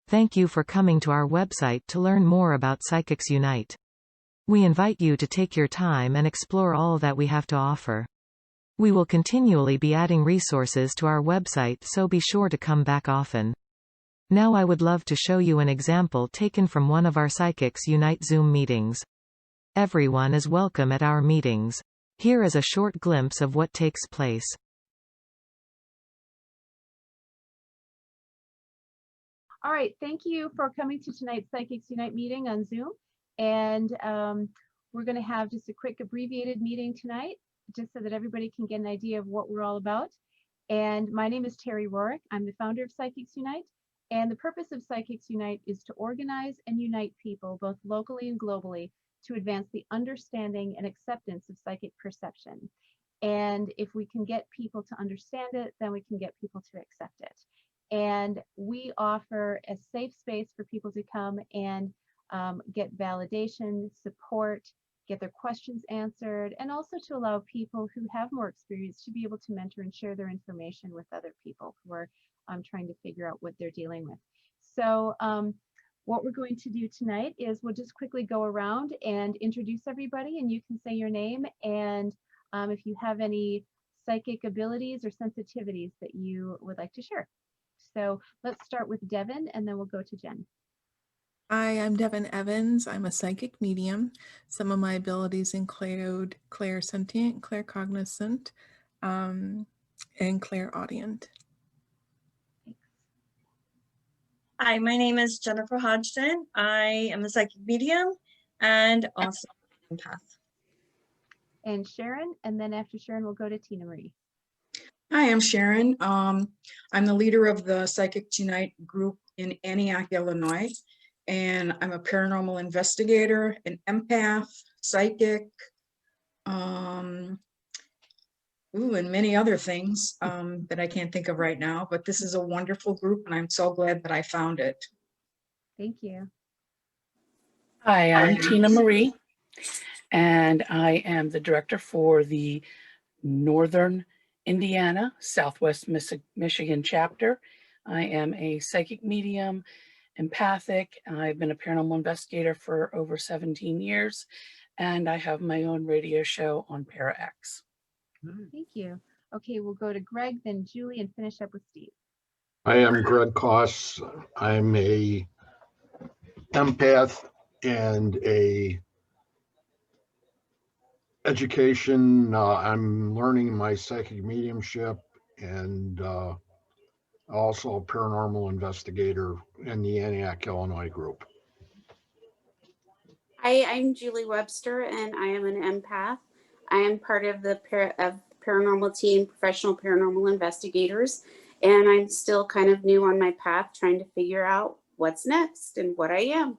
Thank you for coming to our website to learn more about Psychics Unite. We invite you to take your time and explore all that we have to offer. We will continually be adding resources to our website, so be sure to come back often. Now I would love to show you an example taken from one of our Psychics Unite Zoom meetings. Everyone is welcome at our meetings. Here is a short glimpse of what takes place. All right, thank you for coming to tonight's Psychics Unite meeting on Zoom. And we're going to have just a quick abbreviated meeting tonight, just so that everybody can get an idea of what we're all about. And my name is Terry Rorick. I'm the founder of Psychics Unite. And the purpose of Psychics Unite is to organize and unite people, both locally and globally, to advance the understanding and acceptance of psychic perception. And if we can get people to understand it, then we can get people to accept it. And we offer a safe space for people to come and get validation, support, get their questions answered, and also to allow people who have more experience to be able to mentor and share their information with other people who are trying to figure out what they're dealing with. So what we're going to do tonight is we'll just quickly go around and introduce everybody, and you can say your name and if you have any psychic abilities or sensitivities that you would like to share. So let's start with Devin, and then we'll go to Jen. Hi, I'm Devin Evans. I'm a psychic medium. Some of my abilities include clairsentient, claircognizant, and clairaudient. Hi, my name is Jennifer Hodgson. I am a psychic medium and also an empath. And Sharon, and then after Sharon, we'll go to Tina Marie. Hi, I'm Sharon. I'm the leader of the Psychics Unite group in Antioch, Illinois, and I'm a paranormal investigator, an empath, psychic, and many other things that I can't think of right now, but this is a wonderful group and I'm so glad that I found it. Thank you. Hi, I'm Tina Marie, and I am the director for the Northern Indiana, Southwest Michigan chapter. I am a psychic medium, empathic. I've been a paranormal investigator for over 17 years, and I have my own radio show on ParaX. Thank you. Okay, we'll go to Greg, then Julie, and finish up with Steve. I am Greg Koss. I'm a empath and a education. I'm learning my psychic mediumship and also a paranormal investigator in the Antioch, Illinois group. Hi, I'm Julie Webster, and I am an empath. I am part of the paranormal team, professional paranormal investigators, and I'm still kind of new on my path, trying to figure out what's next and what I am.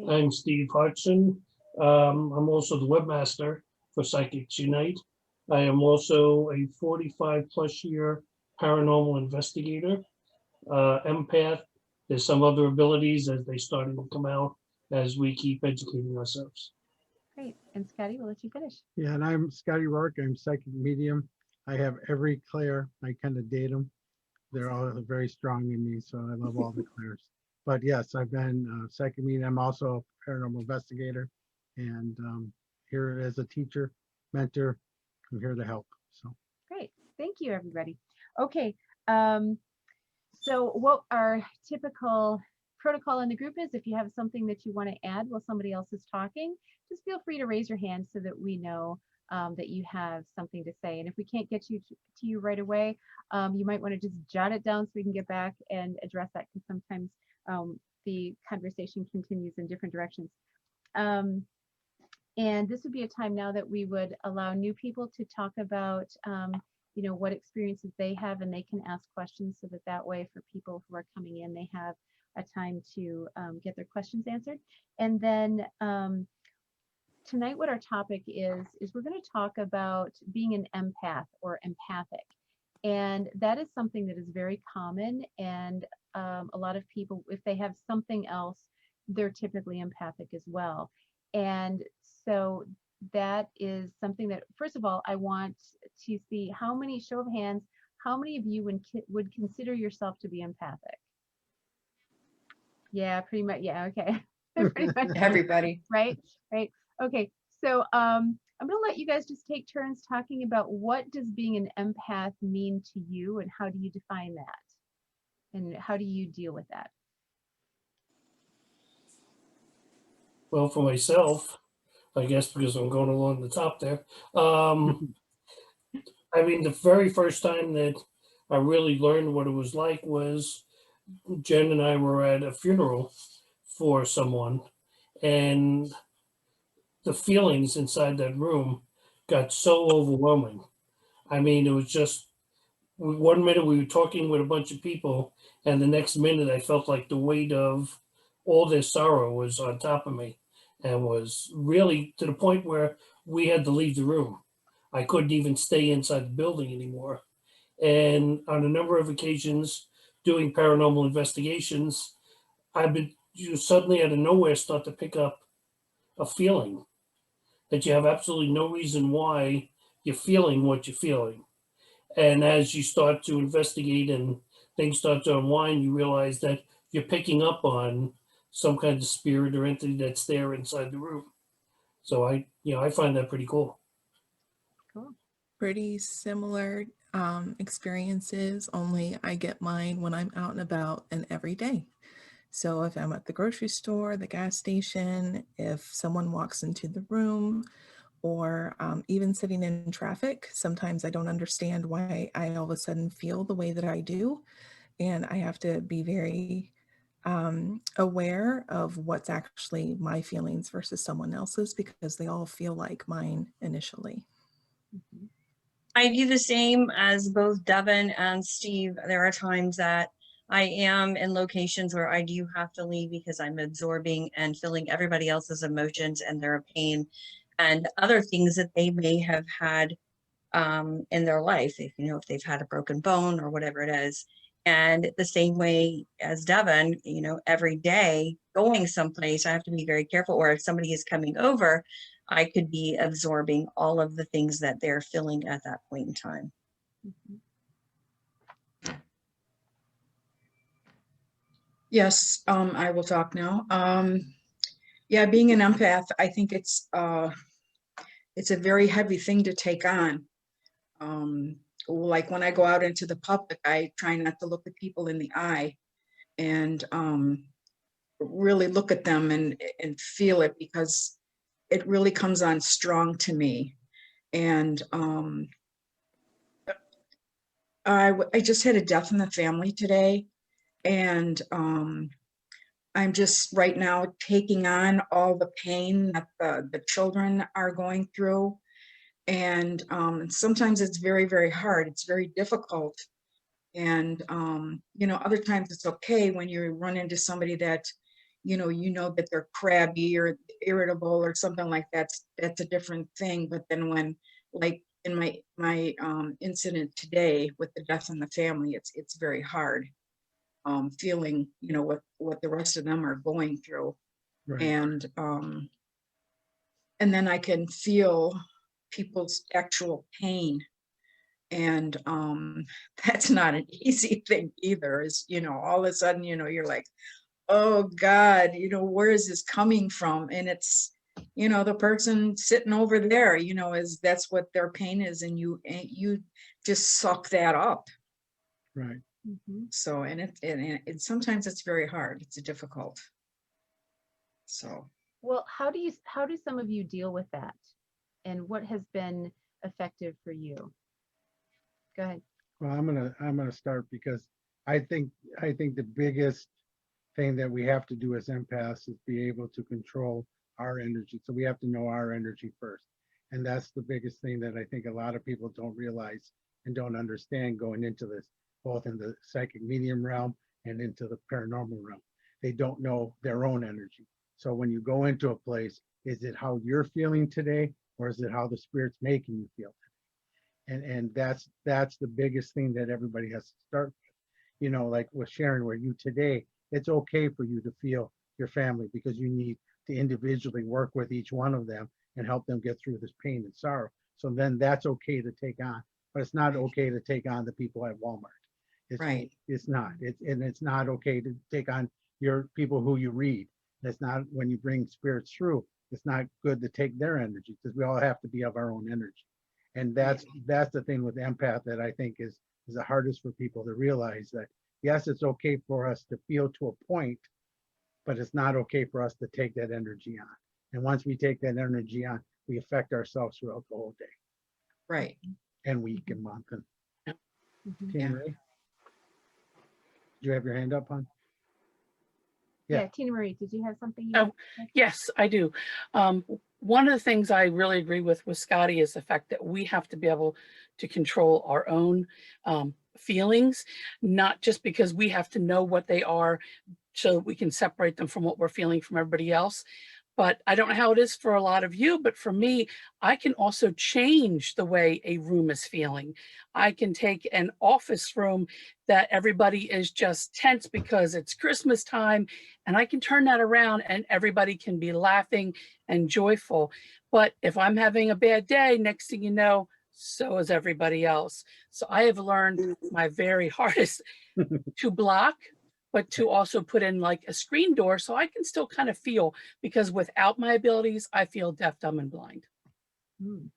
I'm Steve Hodgson. I'm also the webmaster for Psychics Unite. I am also a 45+ year paranormal investigator, empath. There's some other abilities as they starting to come out as we keep educating ourselves. Great. And Scotty, we'll let you finish. Yeah, and I'm Scotty Rourke. I'm psychic medium. I have every clair. I kind of date them. They're all very strong in me, so I love all the clairs. But yes, I've been psychic medium. I'm also a paranormal investigator, and here as a teacher, mentor. I'm here to help. So great. Thank you, everybody. Okay. So what our typical protocol in the group is, if you have something that you want to add while somebody else is talking, just feel free to raise your hand so that we know that you have something to say. And if we can't get to you right away, you might want to just jot it down so we can get back and address that, because sometimes the conversation continues in different directions. And this would be a time now that we would allow new people to talk about what experiences they have, and they can ask questions, so that way for people who are coming in, they have a time to get their questions answered. And then tonight what our topic is we're going to talk about being an empath or empathic. And that is something that is very common, and a lot of people, if they have something else, they're typically empathic as well. And so that is something that, first of all, I want to see how many, show of hands, how many of you would consider yourself to be empathic? Yeah, pretty much. Yeah, okay. Pretty much. Everybody. Right, right. Okay, so I'm gonna let you guys just take turns talking about what does being an empath mean to you and how do you define that? And how do you deal with that? Well, for myself, I guess because I'm going along the top there. I mean, the very first time that I really learned what it was like was Jen and I were at a funeral for someone, and the feelings inside that room got so overwhelming. I mean, it was just one minute we were talking with a bunch of people, and the next minute I felt like the weight of all their sorrow was on top of me, and was really to the point where we had to leave the room. I couldn't even stay inside the building anymore. And on a number of occasions, doing paranormal investigations, I've been you suddenly out of nowhere start to pick up a feeling that you have absolutely no reason why you're feeling what you're feeling. And as you start to investigate and things start to unwind, you realize that you're picking up on some kind of spirit or entity that's there inside the room. So I find that pretty cool. Cool. Pretty similar experiences, only I get mine when I'm out and about and every day. So if I'm at the grocery store, the gas station, if someone walks into the room, or even sitting in traffic, sometimes I don't understand why I all of a sudden feel the way that I do. And I have to be very aware of what's actually my feelings versus someone else's because they all feel like mine initially. Mm-hmm. I do the same as both Devin and Steve. There are times that I am in locations where I do have to leave because I'm absorbing and feeling everybody else's emotions and their pain and other things that they may have had in their life, if they've had a broken bone or whatever it is. And the same way as Devin, every day going someplace, I have to be very careful. Or if somebody is coming over, I could be absorbing all of the things that they're feeling at that point in time. Mm-hmm. Yes, I will talk now. Yeah, being an empath, I think it's a very heavy thing to take on. Like when I go out into the public, I try not to look at people in the eye and really look at them and feel it, because it really comes on strong to me. And I just had a death in the family today, and I'm just right now taking on all the pain that the children are going through. And sometimes it's very, very hard. It's very difficult. And, other times it's okay when you run into somebody that, that they're crabby or irritable or something like that. That's a different thing. But then when, like in my incident today with the death in the family, it's very hard. Feeling, what the rest of them are going through. Right. And then I can feel people's actual pain. And that's not an easy thing either, is, all of a sudden, you're like, oh God, where is this coming from? And it's, the person sitting over there, that's what their pain is. And you just suck that up. Right. Mm-hmm. So, and it sometimes it's very hard. It's difficult. So. Well, how do some of you deal with that? And what has been effective for you? Go ahead. Well, I'm gonna start because I think the biggest thing that we have to do as empaths is be able to control our energy. So we have to know our energy first. And that's the biggest thing that I think a lot of people don't realize and don't understand going into this, both in the psychic medium realm and into the paranormal realm. They don't know their own energy. So when you go into a place, is it how you're feeling today, or is it how the spirit's making you feel today? And that's the biggest thing that everybody has to start with. Like with Sharon, where you today, it's okay for you to feel your family, because you need to individually work with each one of them and help them get through this pain and sorrow. So then that's okay to take on, but it's not okay to take on the people at Walmart. Right. It's not. It's not okay to take on your people who you read. That's not, when you bring spirits through, it's not good to take their energy, because we all have to be of our own energy. And that's the thing with empath that I think is the hardest for people to realize, that yes, it's okay for us to feel to a point, but it's not okay for us to take that energy on. And once we take that energy on, we affect ourselves throughout the whole day Right. and week and month. And Mhm. Tina Marie, did you have your hand up, hon? Yeah, Yeah. Tina Marie, did you have something? You Oh, wanted to say? Yes, I do. One of the things I really agree with Scotty is the fact that we have to be able to control our own feelings, not just because we have to know what they are so that we can separate them from what we're feeling from everybody else. But I don't know how it is for a lot of you, but for me, I can also change the way a room is feeling. I can take an office room that everybody is just tense because it's Christmas time, and I can turn that around and everybody can be laughing and joyful. But if I'm having a bad day, next thing you know, so is everybody else. So I have learned my very hardest to block, but to also put in like a screen door so I can still kind of feel, because without my abilities, I feel deaf, dumb, and blind. Mm,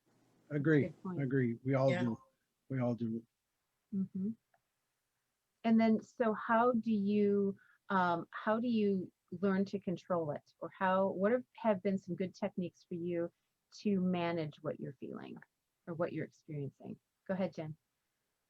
Agree, good point. agree. We all Yeah. do. We all do. Mhm. And then, so how do you learn to control it, or what have been some good techniques for you to manage what you're feeling or what you're experiencing? Go ahead, Jen.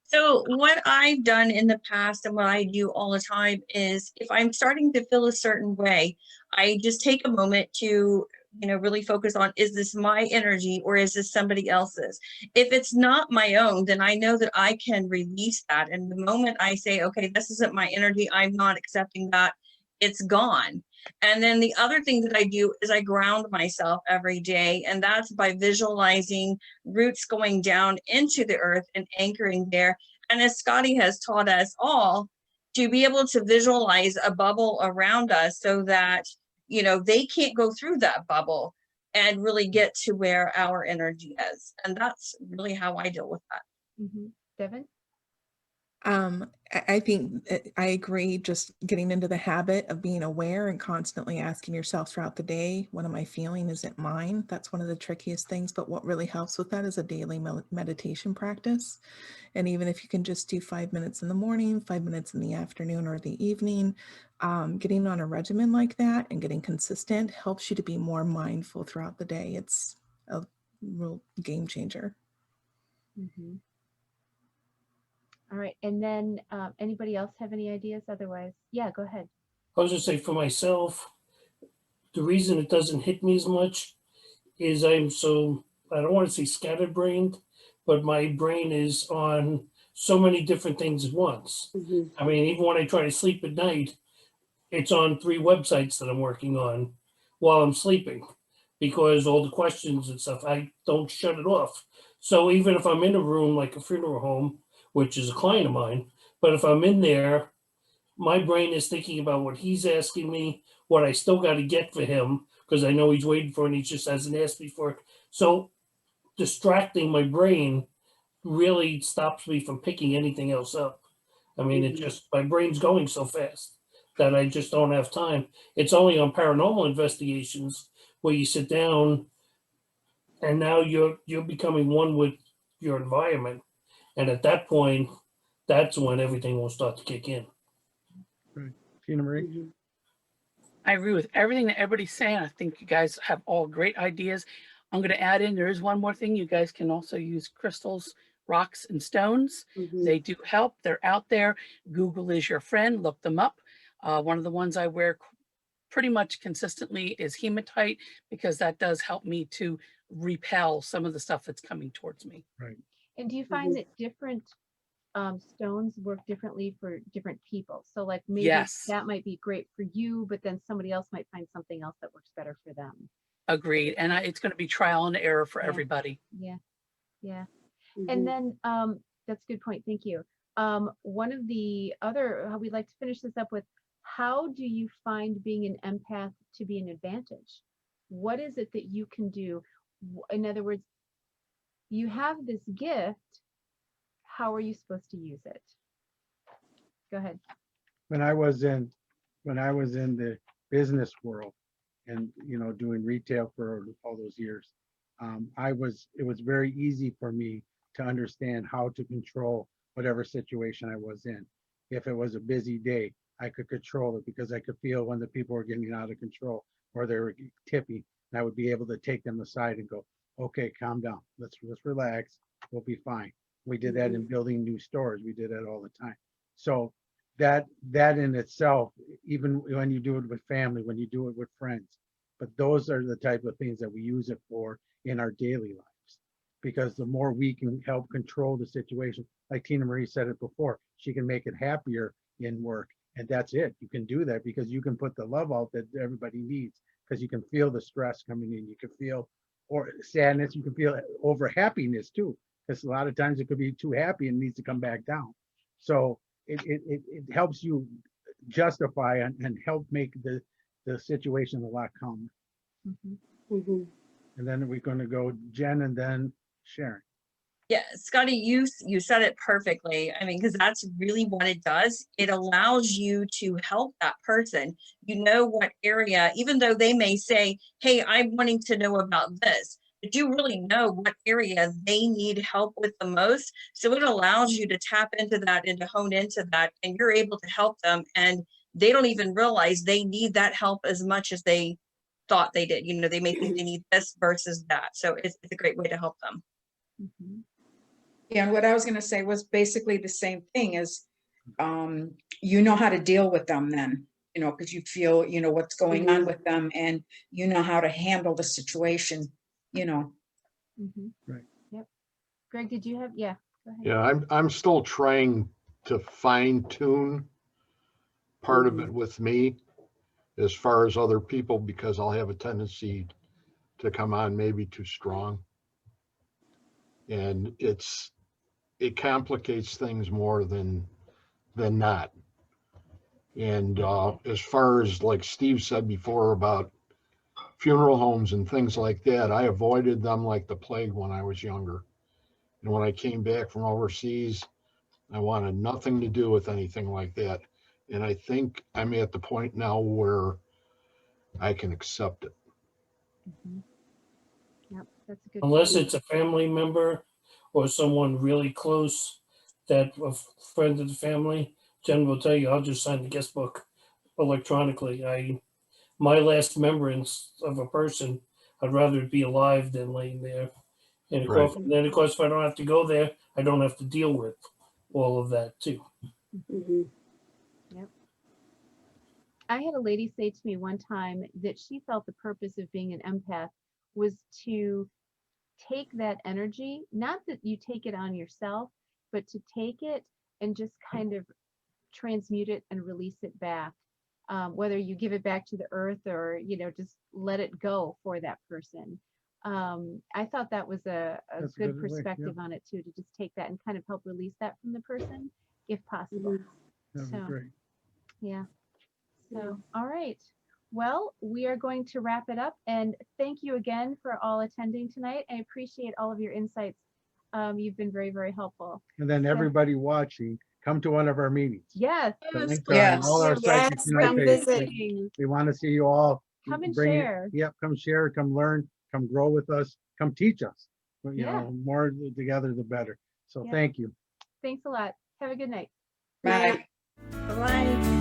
So what I've done in the past and what I do all the time is if I'm starting to feel a certain way, I just take a moment to, really focus on, is this my energy or is this somebody else's? If it's not my own, then I know that I can release that. And the moment I say, okay, this isn't my energy, I'm not accepting that, it's gone. And then the other thing that I do is I ground myself every day, and that's by visualizing roots going down into the earth and anchoring there. And as Scotty has taught us all, to be able to visualize a bubble around us so that, they can't go through that bubble and really get to where our energy is. And that's really how I deal with that. Devin? I think I agree, just getting into the habit of being aware and constantly asking yourself throughout the day, what am I feeling? Is it mine? That's one of the trickiest things, but what really helps with that is a daily meditation practice. And even if you can just do 5 minutes in the morning, 5 minutes in the afternoon or the evening, getting on a regimen like that and getting consistent helps you to be more mindful throughout the day. It's a real game changer. Mm-hmm. All right. And then anybody else have any ideas? Otherwise, yeah, go ahead. I was just say for myself, the reason it doesn't hit me as much is I'm so, I don't want to say scatterbrained, but my brain is on so many different things at once. I mean, even when I try to sleep at night, it's on 3 websites that I'm working on while I'm sleeping, because all the questions and stuff, I don't shut it off. So even if I'm in a room like a funeral home, which is a client of mine, but if I'm in there, my brain is thinking about what he's asking me, what I still got to get for him, because I know he's waiting for it and he just hasn't asked me for it. So distracting my brain really stops me from picking anything else up. I mean, it just, my brain's going so fast that I just don't have time. It's only on paranormal investigations where you sit down and now you're becoming one with your environment. And at that point, that's when everything will start to kick in. Right. Tina Marie? I agree with everything that everybody's saying. I think you guys have all great ideas. I'm going to add in, there is one more thing. You guys can also use crystals, rocks, and stones. They do help. They're out there. Google is your friend. Look them up. One of the ones I wear pretty much consistently is hematite, because that does help me to repel some of the stuff that's coming towards me. Right. And do you find that different stones work differently for different people? So like maybe Yes. that might be great for you, but then somebody else might find something else that works better for them. Agreed. And it's going to be trial and error for everybody. Yeah. Yeah. And then that's a good point. Thank you. One of the other, we'd like to finish this up with, how do you find being an empath to be an advantage? What is it that you can do? In other words, you have this gift. How are you supposed to use it? Go ahead. When I was in when I was in the business world and, doing retail for all those years, it was very easy for me to understand how to control whatever situation I was in. If it was a busy day, I could control it because I could feel when the people were getting out of control or they were tipping, and I would be able to take them aside and go, okay, calm down. Let's relax. We'll be fine. We did that in building new stores. We did that all the time. So that in itself, even when you do it with family, when you do it with friends, but those are the type of things that we use it for in our daily lives. Because the more we can help control the situation, like Tina Marie said it before, she can make it happier in work. And that's it. You can do that because you can put the love out that everybody needs, because you can feel the stress coming in. You can feel or sadness. You can feel over happiness too, because a lot of times it could be too happy and needs to come back down. So it helps you justify and help make the situation a lot calmer. And then we're going to go Jen and then Sharon. Yeah, Scotty, you said it perfectly. I mean, because that's really what it does. It allows you to help that person. You know what area, even though they may say, hey, I'm wanting to know about this, but you really know what area they need help with the most. So it allows you to tap into that and to hone into that, and you're able to help them. And they don't even realize they need that help as much as they thought they did. They may think they need this versus that. So it's a great way to help them. Yeah, and what I was going to say was basically the same thing as, you know how to deal with them then, because you feel, what's going on with them and you know how to handle the situation, Right. Yep. Greg, did you have, yeah, go ahead. Yeah, I'm still trying to fine tune part of it with me as far as other people, because I'll have a tendency to come on maybe too strong. And it complicates things more than not. And as far as like Steve said before about funeral homes and things like that, I avoided them like the plague when I was younger. And when I came back from overseas, I wanted nothing to do with anything like that. And I think I'm at the point now where I can accept it. Yep, that's a good Unless point. it's a family member or someone really close, that a friend of the family, Jen will tell you, I'll just sign the guest book electronically. My last remembrance of a person, I'd rather it be alive than laying there. And then of course, if I don't have to go there, I don't have to deal with all of that too. Yep. I had a lady say to me one time that she felt the purpose of being an empath was to take that energy, not that you take it on yourself, but to take it and just kind of transmute it and release it back. Whether you give it back to the earth or, just let it go for that person. I thought that was a good perspective on it too, to just take that and kind of help release that from the person if possible. That'd be great. Yeah. So, all right. Well, we are going to wrap it up, and thank you again for all attending tonight. I appreciate all of your insights. You've been very, very helpful. And then everybody watching, come to one of our meetings. Yes. The links please. are on all our Yes, Psychics Unite come pages. visit. We want to see you all. Come and Bring it- share. Yep, come share, come learn, come grow with us, come teach us. Yeah. More together, the better. So Yeah. thank you. Thanks a lot. Have a good night. Bye. Bye.